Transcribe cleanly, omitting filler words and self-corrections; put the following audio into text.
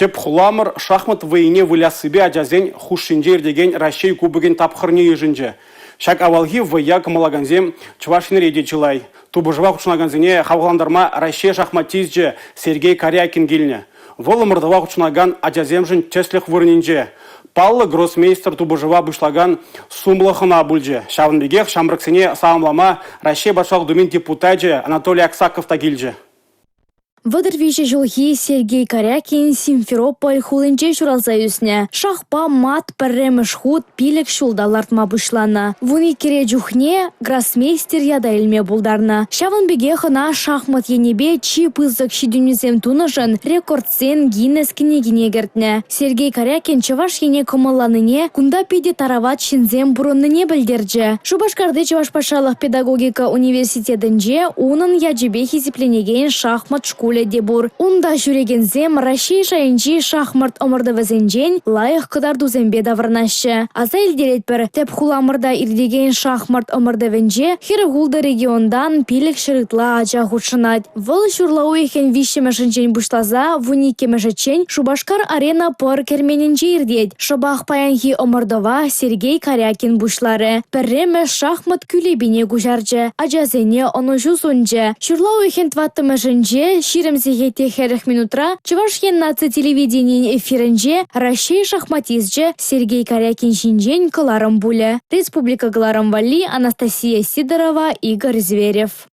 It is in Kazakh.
Теп хуламыр шахмат войне вылясыбе аджазен хушинжер деген Россия кубыген тапхырне ежінже. Шак авалги ваяк малаганзем чувашин реде чылай. Тубыжыва кучнаганзене хавгаландарма Россия шахматизже Сергей Карякин гильне. Волы мырдыва кучнаган аджаземжин теслих вырнинже. Паллы гроссмейстер тубыжыва бышлаган сумлыхына бүлже. Шавынбегех шамрыксене саамлама Россия башак думин депутатже Анатолий Аксаков тагилже. Вадырвиже жылхи Сергей Карякин Симферополь хулынче шуралса юсне. Шахпа мат пірреміш худ пилік шулдалартма бұшлана. Вуни кере жүхне гроссмейстер яда илме булдарна. Шавын бегехына шахмат енебе чи пызык шидюнезем тунышын рекордсен Гиннес книгине гертне. Сергей Карякин чаваш ене комаланыне кунда пиде тарават шинзем буронныне білдерже. Шубашкарды Чаваш пашалық педагогика университетінже унын яджебе хизипленеген шахмат школы дебур. Унда жүрегензем Россия шайынчи шахмат омырдывызенжен лайық кыдарду зембе давырнашы. Аза илдеретпір теп хуламырда ирдеген шахмат омырдывенже хиргулды региондан пилік шырытла ача худшынат. Выл шурлау ехен вишемешінчен бушлаза вуникемешечен Шубашкар арена пор кермененже ирдет. Шабах паянхи омырдова Сергей Карякин бушлары. Пірреме шахмат күлебіне гужаржы. Аджазене оны жусунжы. Шурлау ехен тваттымышынже Ширемзегете херых минутра Чувашьен наци телевидение эфирінже Россия шахматизже Сергей Карякин шинжен кыларым буле. Республика Галарам Вали, Анастасия Сидорова, Игорь Зверев.